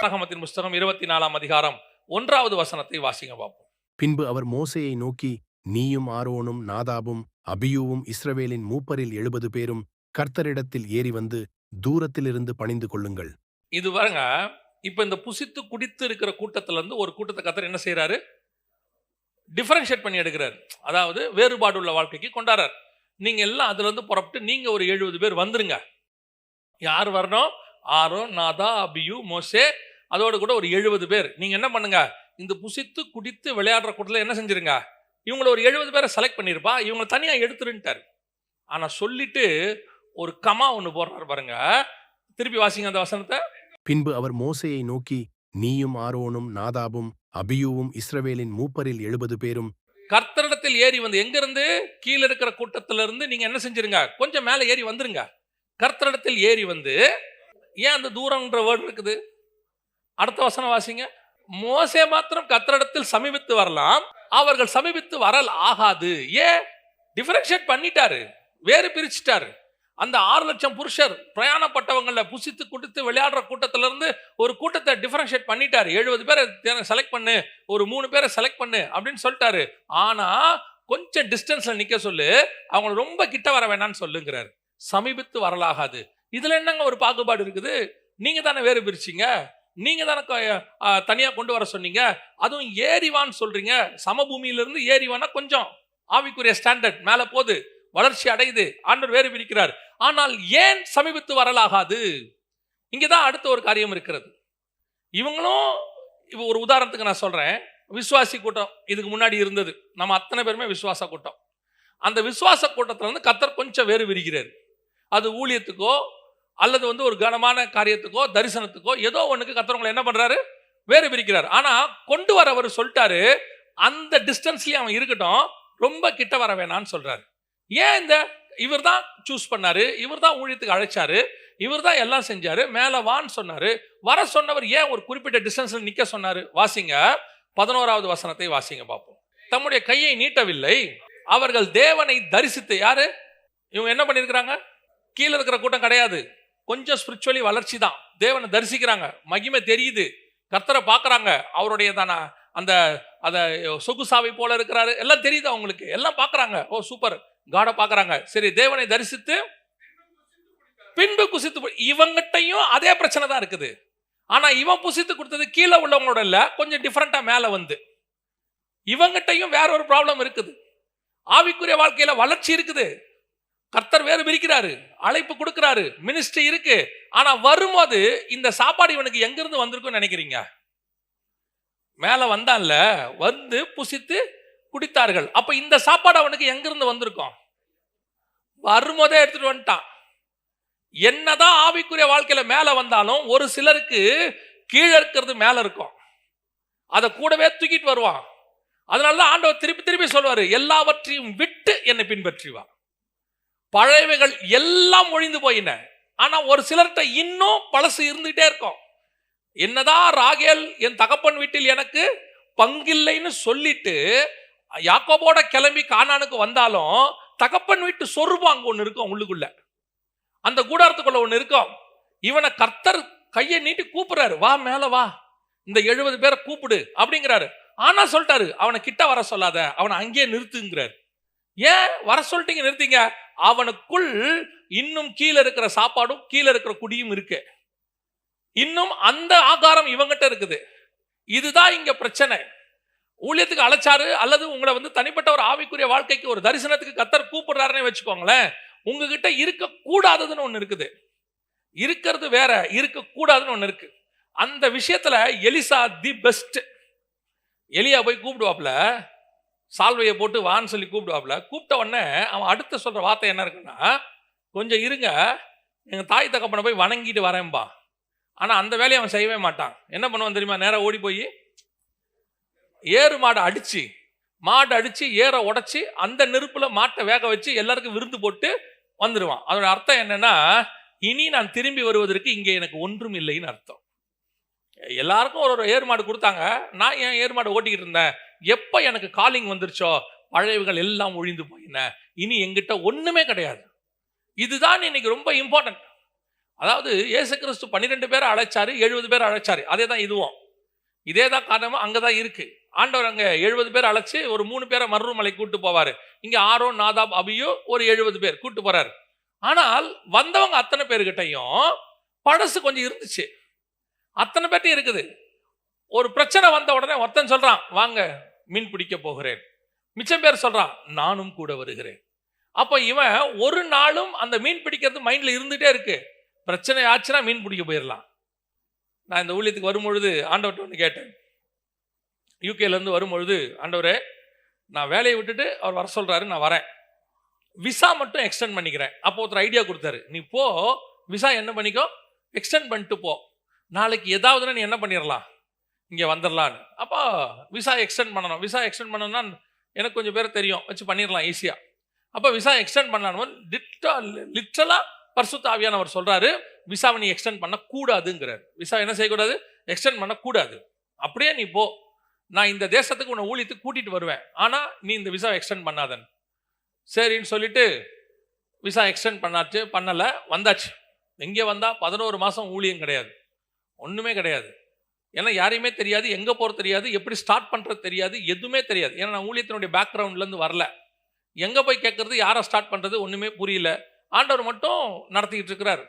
ஆகமத்தின் புஸ்தகம் 24ஆம் அதிகாரம் 1வது வசனத்தை வாசிங்க பார்ப்போம். பின்பு அவர் மோசேயை நோக்கி, நீயும் ஆரோனும் நாதாபும் அபியூவும் இஸ்ரவேலின் மூப்பரில் 70 பேரும் கர்த்தரிடத்தில் ஏறி வந்து தூரத்திலிருந்து பணிந்து கொள்ளுங்கள். இது பாருங்க, இப்ப இந்த புசித்து குடித்து இருக்கிற கூட்டத்துல இருந்து ஒரு கூட்டத்தை கர்த்தர் என்ன செய்யறாரு? டிஃபரன்ஷியேட் பண்ணி எடுக்கிறார். அதாவது வேறுபாடு உள்ள வாழ்க்கைக்கு கொண்டாடுறார். நீங்க எல்லாம் அதுல இருந்து புறப்பட்டு நீங்க ஒரு 70 பேர் வந்துருங்க. யார் வரணும்? ஆரோன், நாதா, அபியூ, மோசே, அதோடு கூட ஒரு 70 பேர். நீங்க என்ன பண்ணுங்க? இந்த புசித்து குடித்து விளையாடுற கூட்டத்தில் என்ன செஞ்சிருங்க? இவங்களை ஒரு 70 பேரை செலக்ட் பண்ணிருப்பா, இவங்க தனியா எடுத்துருன்ட்டார். ஆனா சொல்லிட்டு ஒரு கமா ஒண்ணு போடுறாரு பாருங்க. திருப்பி வாசிங்க அந்த வசனத்தை. பின்பு அவர் மோசேயை நோக்கி, நீயும் ஆரோனும் நாதாபும் அபியூவும் இஸ்ரவேலின் மூப்பரில் 70 பேரும் கர்த்தரிடத்தில் ஏறி வந்து, எங்க இருந்து? கீழே இருக்கிற கூட்டத்தில இருந்து நீங்க என்ன செஞ்சிருங்க? கொஞ்சம் மேலே ஏறி வந்துருங்க. கர்த்தரிடத்தில் ஏறி வந்து, ஏன் அந்த தூரம்ன்ற வேர்டு இருக்குது? அடுத்த வசனம் வாசிங்க. மோசே மாத்திரம் கர்த்தரிடத்தில் சமீபித்து வரலாம், அவர்கள் சமீபித்து வரல் ஆகாது. ஏன்? டிஃபரன்ஷியேட் பண்ணிட்டாரு, வேறு பிரிச்சுட்டாரு. அந்த 6 லட்சம் புருஷர் பிரயாணப்பட்டவங்கள புசித்து குடித்து விளையாடுற கூட்டத்தில இருந்து ஒரு கூட்டத்தை டிஃபரன்ஷியேட் பண்ணிட்டாரு. 70 பேரை செலக்ட் பண்ணு, ஒரு 3 பேரை செலக்ட் பண்ணு அப்படின்னு சொல்லிட்டாரு. ஆனா கொஞ்சம் டிஸ்டன்ஸ்ல நிக்க சொல்லு, அவங்க ரொம்ப கிட்ட வர வேணாம்னு சொல்லுங்கிறாரு. சமீபித்து வரலாகாது. இதுல என்னங்க ஒரு பாகுபாடு இருக்குது? நீங்க தானே வேறு பிரிச்சீங்க, நீங்க தானே தனியா கொண்டு வர சொன்னீங்க. அதுவும் ஏறிவான்னு சொல்றீங்க. சமபூமியிலிருந்து ஏறிவானா கொஞ்சம் ஆவிக்குரிய ஸ்டாண்டர்ட் மேல போகுது, வளர்ச்சி அடையுது, ஆண்டவர் வேறு பிரிக்கிறார். ஆனால் ஏன் சமீபித்து வரலாகாது? இங்கதான் அடுத்த ஒரு காரியம் இருக்கிறது. இவங்களும் இப்போ ஒரு உதாரணத்துக்கு நான் சொல்றேன். விசுவாசி கூட்டம் இதுக்கு முன்னாடி இருந்தது. நம்ம அத்தனை பேருமே விசுவாச கூட்டம். அந்த விசுவாச கூட்டத்துல இருந்து கர்த்தர் கொஞ்சம் வேறு விரிக்கிறார். அது ஊழியத்துக்கோ அல்லது ஒரு கனமான காரியத்துக்கோ தரிசனத்துக்கோ ஏதோ ஒண்ணுக்கு கர்த்தர் என்ன பண்றாரு? வேறு பிரிக்கிறார். ஆனா கொண்டு வரவர் சொல்லிட்டாரு, அந்த டிஸ்டன்ஸ்லயே அவன் இருக்கட்டும், ரொம்ப கிட்ட வர வேணான்னு சொல்றாரு. ஏன்? இவர் தான் சூஸ் பண்ணாரு, இவர் தான் ஊழியத்துக்கு அழைச்சாரு, இவர் தான் எல்லாம் செஞ்சாரு, மேல வான்னு சொன்னாரு. வர சொன்னவர் ஏன் ஒரு குறிப்பிட்ட டிஸ்டன்ஸ்ல நிக்க சொன்னாரு? வாசிங்க 11வது வசனத்தை வாசிங்க பார்ப்போம். தம்முடைய கையை நீட்டவில்லை, அவர்கள் தேவனை தரிசித்து. யாரு இவங்க? என்ன பண்ணிருக்கிறாங்க? கீழே இருக்கிற கூட்டம் கிடையாது, கொஞ்சம் ஸ்பிரிச்சுவலி வளர்ச்சி தான். தேவனை தரிசிக்கிறாங்க, மகிமை தெரியுது, கர்த்தரை பார்க்கறாங்க, அவருடைய தான அந்த அத சொகுசாவை போல இருக்கிறாரு, எல்லாம் தெரியுது அவங்களுக்கு, எல்லாம் பார்க்கறாங்க. ஓ சூப்பர், காட பார்க்கறாங்க. சரி, தேவனை தரிசித்து பின்பு குசித்து. இவங்கிட்டையும் அதே பிரச்சனை தான் இருக்குது. ஆனா இவன் புசித்து கொடுத்தது கீழே உள்ளவங்களோட இல்ல, கொஞ்சம் டிஃபரெண்டா மேல வந்து. இவங்கிட்டையும் வேற ஒரு ப்ராப்ளம் இருக்குது. ஆவிக்குரிய வாழ்க்கையில வளர்ச்சி இருக்குது, கர்த்தர் வேறு பிரிக்கிறாரு, அழைப்பு கொடுக்கிறாரு, மினிஸ்ட்ரி இருக்கு. ஆனா வரும்போது இந்த சாப்பாடு இவனுக்கு எங்க இருந்து வந்திருக்கும்னு நினைக்கிறீங்க? மேல வந்தான்ல, வந்து புசித்து குடித்தார்கள். அப்ப இந்த சாப்பாடு அவனுக்கு எங்க இருந்து வந்திருக்கும்? வரும்போதே எடுத்துட்டு வந்துட்டான். என்னதான் ஆவிக்குரிய வாழ்க்கையில மேல வந்தாலும் ஒரு சிலருக்கு கீழே இருக்கிறது மேல இருக்கும், அதை கூடவே தூக்கிட்டு வருவான். அதனாலதான் ஆண்டவர் திருப்பி திருப்பி சொல்வாரு, எல்லாவற்றையும் விட்டு என்னை பின்பற்றி வா. பழையவைகள் எல்லாம் ஒழிந்து போயின. ஆனா ஒரு சிலர்கிட்ட இன்னும் பழசு இருந்துகிட்டே இருக்கும். என்னதான் ராகேல் என் தகப்பன் வீட்டில் எனக்கு பங்கில்லைன்னு சொல்லிட்டு யாக்கோபோட கிளம்பி கானானுக்கு வந்தாலும் தகப்பன் வீட்டு சொருபம் அங்க ஒண்ணு இருக்கும், உள்ளுக்குள்ள அந்த கூடாரத்துக்குள்ள ஒண்ணு இருக்கும். இவனை கர்த்தர் கையை நீட்டி கூப்பிடுறாரு, வா மேல வா, இந்த 70 பேரை கூப்பிடு அப்படிங்கிறாரு. ஆனா சொல்லிட்டாரு, அவனை கிட்ட வர சொல்லாத, அவனை அங்கேயே நிறுத்துங்கிறாரு. ஏன் வர சொல்லிட்டீங்க? நிறுத்திங்க. அவனுக்குள் இன்னும் கீழே இருக்கிற சாப்பாடும் கீழே இருக்கிற குடியும் இருக்கு, இன்னும் அந்த ஆகாரம் இவங்கிட்ட இருக்குது. இதுதான் இங்க பிரச்சனை. ஊழியத்துக்கு அழைச்சாரு அல்லது உங்களை தனிப்பட்ட ஒரு ஆவிக்குரிய வாழ்க்கைக்கு ஒரு தரிசனத்துக்கு கர்த்தர் கூப்பிடுறாருன்னு வச்சுக்கோங்களேன், உங்ககிட்ட இருக்க கூடாததுன்னு ஒண்ணு இருக்குது. இருக்கிறது வேற, இருக்க கூடாதுன்னு ஒண்ணு இருக்கு. அந்த விஷயத்துல எலிசா தி பெஸ்ட். எலியா போய் கூப்பிடுவாப்ல, சால்வையை போட்டு வான்னு சொல்லி கூப்பிடுவாப்ல. கூப்பிட்ட உடனே அவன் அடுத்த சொல்ற வார்த்தை என்ன இருக்குன்னா, கொஞ்சம் இருங்க, எங்க தாய் தகப்பனை போய் வணங்கிட்டு வரேன்பா. ஆனா அந்த வேலையை அவன் செய்யவே மாட்டான். என்ன பண்ணுவான் தெரியுமா? நேரம் ஓடி போய் ஏறு மாடை அடிச்சு, மாடு அடிச்சு ஏற உடைச்சு அந்த நெருப்புல மாட்டை வேக வச்சு எல்லாருக்கும் விருந்து போட்டு வந்துடுவான். அதோட அர்த்தம் என்னன்னா, இனி நான் திரும்பி வருவதற்கு இங்கே எனக்கு ஒன்றும் இல்லைன்னு அர்த்தம். எல்லாருக்கும் ஒரு ஏறு மாடு கொடுத்தாங்க, நான் என் ஏறு மாடு ஓட்டிக்கிட்டு இருந்தேன். எப்ப எனக்கு காலிங் வந்துருச்சோ பழையவைகள் எல்லாம் ஒழிந்து போயின, இனி எங்கிட்ட ஒண்ணுமே கிடையாது. இதுதான் இன்னைக்கு ரொம்ப இம்பார்ட்டன்ட். அதாவது இயேசு கிறிஸ்து 12 பேரை அழைச்சாரு, 70 பேர் அழைச்சாரு. அதே தான் இதுவும், இதே தான் காரணமா அங்கதான் இருக்கு. ஆண்டவர் அங்க 70 பேர் அழைச்சு ஒரு 3 பேரை மருமலை கூட்டு போவாரு. இங்க ஆரோன், நாதாப், அபியூ ஒரு 70 பேர் கூட்டு போறாரு. ஆனால் வந்தவங்க அத்தனை பேர்கிட்டையும் பழசு கொஞ்சம் இருந்துச்சு, அத்தனை பேர்ட்டையும் இருக்குது. ஒரு பிரச்சனை வந்த உடனே ஒருத்தன் சொல்றான், வாங்க மீன் பிடிக்க போகிறேன். மிச்சம் பேர் சொல்றான், நானும் கூட வருகிறேன். அப்ப இவன் ஒரு நாளும் அந்த மீன் பிடிக்கிறது மைண்ட்ல இருந்துட்டே இருக்கு. பிரச்சனை ஆச்சுன்னா மீன் பிடிக்க போயிடலாம். நான் இந்த ஊழியத்துக்கு வரும்பொழுது ஆண்டவர்கிட்ட ஒன்று கேட்டேன். யூகேல இருந்து வரும்பொழுது, ஆண்டவரே நான் வேலையை விட்டுட்டு அவர் வர சொல்றாரு, நான் வரேன், விசா மட்டும் எக்ஸ்டெண்ட் பண்ணிக்கிறேன். அப்போ ஒருத்தர் ஐடியா கொடுத்தாரு, நீ போ விசா என்ன பண்ணிக்கோ, எக்ஸ்டெண்ட் பண்ணிட்டு போ, நாளைக்கு ஏதாவதுன்னா நீ என்ன பண்ணிடலாம், இங்கே வந்துடலான்னு. அப்போ விசா எக்ஸ்டெண்ட் பண்ணணும். விசா எக்ஸ்டெண்ட் பண்ணணும்னா எனக்கு கொஞ்சம் பேர் தெரியும், வச்சு பண்ணிடலாம் ஈஸியாக. அப்போ விசா எக்ஸ்டெண்ட் பண்ணணும். லிட்டரலாக பரிசுத்த ஆவியானவர் சொல்றாரு, விசாவை நீ எக்ஸ்டெண்ட் பண்ணக்கூடாதுங்கிறார். விசா என்ன செய்யக்கூடாது, எக்ஸ்டெண்ட் பண்ணக்கூடாது. அப்படியே நீ போ, நான் இந்த தேசத்துக்கு உன்னை ஊழியத்துக்கு கூட்டிட்டு வருவேன், ஆனா நீ இந்த விசா எக்ஸ்டெண்ட் பண்ணாதன். சரின்னு சொல்லிட்டு விசா எக்ஸ்டெண்ட் பண்ணாச்சு, பண்ணல, வந்தாச்சு. எங்கே வந்தா 11 மாசம் ஊழியம் கிடையாது, ஒண்ணுமே கிடையாது. ஏன்னா யாரையுமே தெரியாது, எங்க போறது தெரியாது, எப்படி ஸ்டார்ட் பண்றது தெரியாது, எதுவுமே தெரியாது. ஏன்னா நான் ஊழியத்தினுடைய பேக்ரவுண்ட்ல இருந்து வரல, எங்க போய் கேட்கறது, யாரை ஸ்டார்ட் பண்றது ஒண்ணுமே புரியல. ஆண்டவர் மட்டும் நடத்திக்கிட்டு இருக்கிறார்.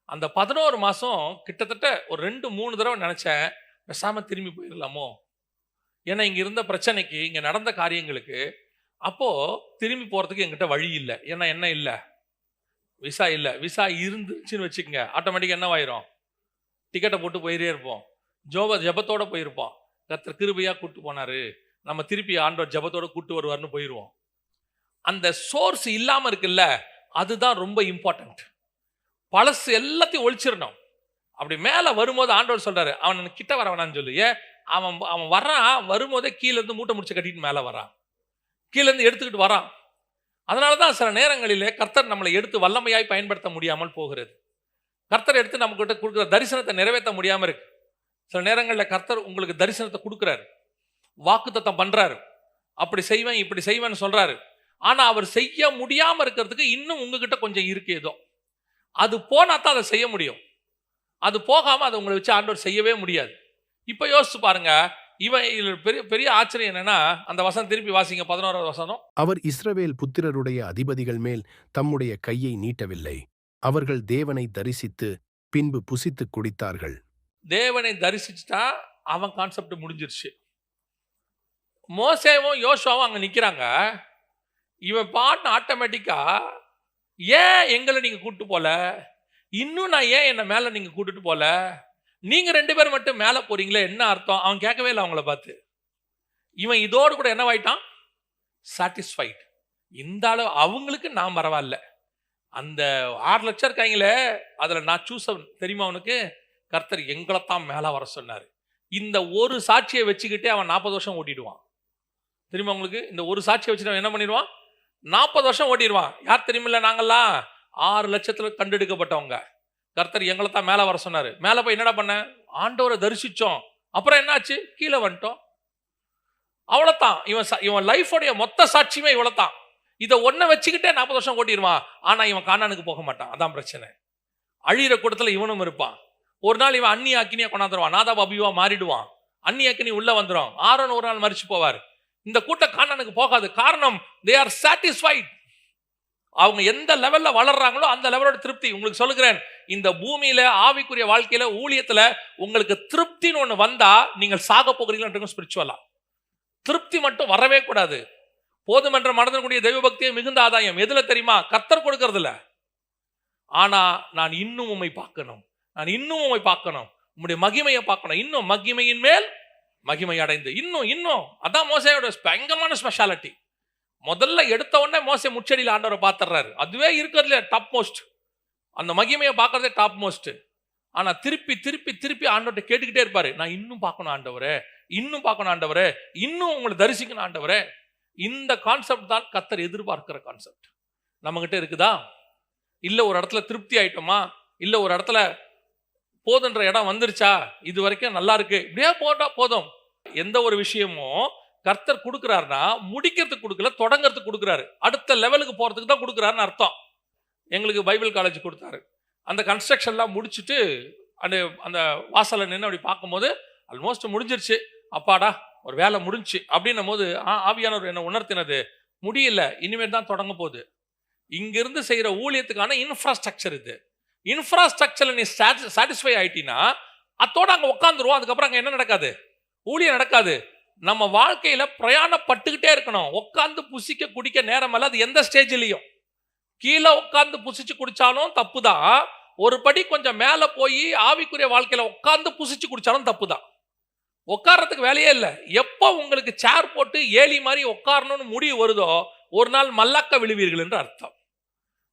அந்த 11 மாசம் கிட்டத்தட்ட ஒரு 2-3 தடவை நினைச்சேன், பேசாம திரும்பி போயிடலாமோ. ஏன்னா இங்க இருந்த பிரச்சனைக்கு, இங்க நடந்த காரியங்களுக்கு அப்போ திரும்பி போறதுக்கு என்கிட்ட வழி இல்லை. ஏன்னா என்ன இல்லை, விசா இல்லை. விசா இருந்துச்சுன்னு வச்சுக்கோங்க, ஆட்டோமேட்டிக்காக என்னவாயிரும், டிக்கெட்டை போட்டு போயிட்டே இருப்போம், ஜபத்தோட போயிருப்போம். கர்த்தர் கிருபையா கூட்டு போனாரு, நம்ம திருப்பி ஆண்டவர் ஜபத்தோட கூட்டு வருவார்னு போயிடுவோம். அந்த சோர்ஸ் இல்லாம இருக்குல்ல, அதுதான் ரொம்ப இம்பார்ட்டன்ட். பழசு எல்லாத்தையும் ஒழிச்சிடணும். அப்படி மேல வரும்போது ஆண்டவர் சொல்றாரு, அவன் கிட்ட வர வேணான்னு சொல்லு. ஏன், அவன் வர்றான், வரும்போதே கீழே இருந்து மூட்டை முடிச்சு கட்டிட்டு மேல வரான், கீழே இருந்து எடுத்துக்கிட்டு வரான். அதனாலதான் சில நேரங்களிலே கர்த்தர் நம்மளை எடுத்து வல்லமையாய் பயன்படுத்த முடியாமல் போகிறது. கர்த்தர் எடுத்து நம்ம கிட்ட கொடுக்குற தரிசனத்தை நிறைவேற்ற முடியாம இருக்கு. சில நேரங்களில் கர்த்தர் உங்களுக்கு தரிசனத்தை கொடுக்குறாரு, வாக்குத்தத்தம் பண்றாரு, அப்படி செய்வேன் இப்படி செய்வேன்னு சொல்றாரு. ஆனா அவர் செய்ய முடியாம இருக்கிறதுக்கு இன்னும் உங்ககிட்ட கொஞ்சம் இருக்கு ஏதோ. அது போனா தான் அதை செய்ய முடியும். அது போகாம அதை உங்களை வச்சு ஆண்டவர் செய்யவே முடியாது. இப்ப யோசிச்சு பாருங்க, இவன் பெரிய பெரிய ஆச்சரியம் என்னன்னா, அந்த வசனம் திருப்பி வாசிங்க, 11வது வசனம். அவர் இஸ்ரவேல் புத்திரருடைய அதிபதிகள் மேல் தம்முடைய கையை நீட்டவில்லை. அவர்கள் தேவனை தரிசித்து பின்பு புசித்து குடித்தார்கள். தேவனை தரிசிச்சுட்டா அவன் கான்செப்ட் முடிஞ்சிருச்சு. மோசேவும் யோசுவாவும் அங்க நிக்கிறாங்க. இவன் பாட்டு ஆட்டோமேட்டிக்கா, ஏன் எங்களை நீங்க கூட்டு போல, இன்னும் நான் ஏன் என்ன மேல நீங்க கூட்டிட்டு போல, நீங்க 2 பேர் மட்டும் மேல போறீங்களே, என்ன அர்த்தம்? அவன் கேட்கவே இல்லை அவங்கள பார்த்து. இவன் இதோடு கூட என்னவாயிட்டான், சாட்டிஸ்ஃபைட். இந்த அளவு அவங்களுக்கு நான் பரவாயில்ல, அந்த 6 லட்சம் இருக்காங்களே அதுல நான் சூஸ் தெரியுமா அவனுக்கு, கர்த்தர் எங்களைத்தான் மேல வர சொன்னாரு. இந்த ஒரு சாட்சியை வச்சுக்கிட்டே அவன் 40 வருஷம் ஓட்டிடுவான். தெரியுமா உங்களுக்கு, இந்த ஒரு சாட்சியை வச்சுட்டு அவன் என்ன பண்ணிடுவான், 40 வருஷம் ஓட்டிடுவான். யார் தெரியுமில்ல, நாங்கள்லாம் 6 லட்சத்துல கண்டெடுக்கப்பட்டவங்க. கர்த்தர் எங்களை தான் மேல வர சொன்னாரு. மேல போய் என்னடா பண்ண, ஆண்டவரை தரிசிச்சோம், அப்புறம் என்னாச்சு, கீழே வந்துட்டோம். அவ்வளவுதான். இவன் லைஃபோடைய மொத்த சாட்சியுமே இவ்வளவுதான். இதை ஒன்ன வச்சுக்கிட்டே 40 வருஷம் ஓட்டிடுவான். ஆனா இவன் கானானுக்கு போக மாட்டான். அதான் பிரச்சனை. அழியிற கூட்டத்துல இவனும் இருப்பான். ஒரு நாள் இவன் அந்நிய அக்கினியா கொண்டாந்துருவான், நாதாப் அபியூவா மாறிடுவான், அந்நிய அக்கினி உள்ள வந்துடும். ஆரோன் ஒரு நாள் மரிச்சு போவார். இந்த கூட்டம் கானானுக்கு போகாது. காரணம், they are satisfied. அவங்க எந்த லெவல்ல வளர்றாங்களோ அந்த லெவலோட திருப்தி. உங்களுக்கு சொல்லுகிறேன், இந்த பூமியில ஆவிக்குரிய வாழ்க்கையில ஊழியத்துல உங்களுக்கு திருப்தின்னு ஒண்ணு வந்தா நீங்கள் சாக போகிறீங்களா. ஸ்பிரிச்சுவலா திருப்தி மட்டும் வரவே கூடாது. போதுமென்ற மனதனுடைய தெய்வ பக்தியை மிகுந்த ஆதாயம் எதுல தெரியுமா, கர்த்தர் கொடுக்கறது இல்ல. ஆனா நான் இன்னும் உம்மை பார்க்கணும், நான் இன்னும் உம்மை பார்க்கணும், உம்முடைய மகிமையை பார்க்கணும், இன்னும் மகிமையின் மேல் மகிமை அடைந்து இன்னும் இன்னும். அதான் மோசையோட பயங்கரமான ஸ்பெஷாலிட்டி. முதல்ல எடுத்த உடனே மோசே முச்சடியில் ஆண்டவரை பார்த்துறாரு. அதுவே இருக்கிறதுல டாப் மோஸ்ட், அந்த மகிமையை பார்க்கறதே டாப் மோஸ்ட். ஆனா திருப்பி திருப்பி திருப்பி ஆண்டவர்கிட்ட கேட்டுக்கிட்டே இருப்பாரு, நான் இன்னும் பார்க்கணும் ஆண்டவரே, இன்னும் பார்க்கணும் ஆண்டவரே, இன்னும் உங்களை தரிசிக்கணும் ஆண்டவரே. இந்த கான்செப்ட் தான் கர்த்தர் எதிர்பார்க்கிற கான்செப்ட். நம்ம கிட்ட இருக்குதா? இல்ல ஒரு இடத்துல திருப்தி ஆயிட்டோமா, இல்ல ஒரு இடத்துல போதுன்ற இடம் வந்துருச்சா, இது வரைக்கும் நல்லா இருக்கு, இப்படியே போட்டா போதும். எந்த ஒரு விஷயமும் கர்த்தர் கொடுக்கிறாருன்னா முடிக்கிறதுக்கு கொடுக்கல, தொடங்கிறதுக்கு கொடுக்குறாரு. அடுத்த லெவலுக்கு போறதுக்கு தான் கொடுக்குறாருன்னு அர்த்தம். எங்களுக்கு பைபிள் காலேஜ் கொடுத்தாரு. அந்த கன்ஸ்ட்ரக்ஷன்லாம் முடிச்சுட்டு அந்த அந்த வாசலை நின்று அப்படி பார்க்கும்போது ஆல்மோஸ்ட் முடிஞ்சிருச்சு, அப்பாடா ஒரு வேலை முடிஞ்சுச்சு அப்படின்னும் போது ஆவியானவர் என்ன உணர்த்தினது, முடியல, இனிமேல் தான் தொடங்க போகுது. இங்கிருந்து செய்யற ஊழியத்துக்கான இன்ஃப்ராஸ்ட்ரக்சர் இது. இன்ஃப்ராஸ்ட்ரக்சர்ல நீ சாட்டிஸ்ஃபை ஆயிட்டீன்னா அதோட அங்க உட்காந்துருவோம். அதுக்கப்புறம் அங்க என்ன நடக்காது, ஊழியம் நடக்காது. நம்ம வாழ்க்கையில பிரயாணப்பட்டுக்கிட்டே இருக்கணும். உட்காந்து புசிக்க குடிக்க நேரம் அல்ல. அது எந்த ஸ்டேஜ்லயும் கீழே உட்காந்து புசிச்சு குடிச்சாலும் தப்பு தான். ஒரு படி கொஞ்சம் மேல போய் ஆவிக்குரிய வாழ்க்கையில உட்காந்து புசிச்சு குடிச்சாலும் தப்பு தான். உட்கார்றதுக்கு வேலையே இல்லை. எப்போ உங்களுக்கு சேர் போட்டு ஏலி மாதிரி உட்காரணும்னு முடிவு வருதோ ஒரு நாள் மல்லாக்க விழுவீர்கள் என்று அர்த்தம்.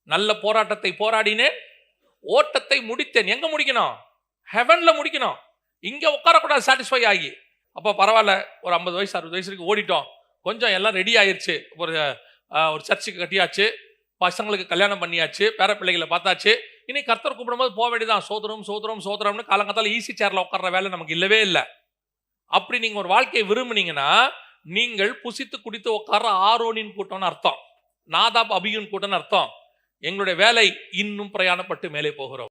நல்ல போராட்டத்தை போராடினேன், ஓட்டத்தை முடித்தேன். எங்க முடிக்கணும்? ஹெவன்ல முடிக்கணும். இங்க உட்காரக்கூடாது சாட்டிஸ்ஃபை ஆகி. அப்போ பரவாயில்ல, ஒரு 50 வயசு 60 வயசுக்கு ஓடிட்டோம், கொஞ்சம் எல்லாம் ரெடி ஆயிருச்சு, ஒரு சர்ச்சுக்கு கட்டியாச்சு, பசங்களுக்கு கல்யாணம் பண்ணியாச்சு, பேர பிள்ளைகளை பார்த்தாச்சு, இனி கர்த்தர் கூப்பிடும்போது போக வேண்டியதான். சோதரம் சோதரம் சோதரம்னு காலங்காத்தால ஈஸி சேர்ல உட்கார்ற வேலை நமக்கு இல்லவே இல்லை. அப்படி நீங்க ஒரு வாழ்க்கையை விரும்புனீங்கன்னா நீங்கள் புசித்து குடித்து உட்கார்ற ஆரோனின் கூட்டம்னு அர்த்தம், நாதாப் அபியூன் கூட்டம்னு அர்த்தம். எங்களுடைய வேலை இன்னும் பிரயாணப்பட்டு மேலே போகிறோம்.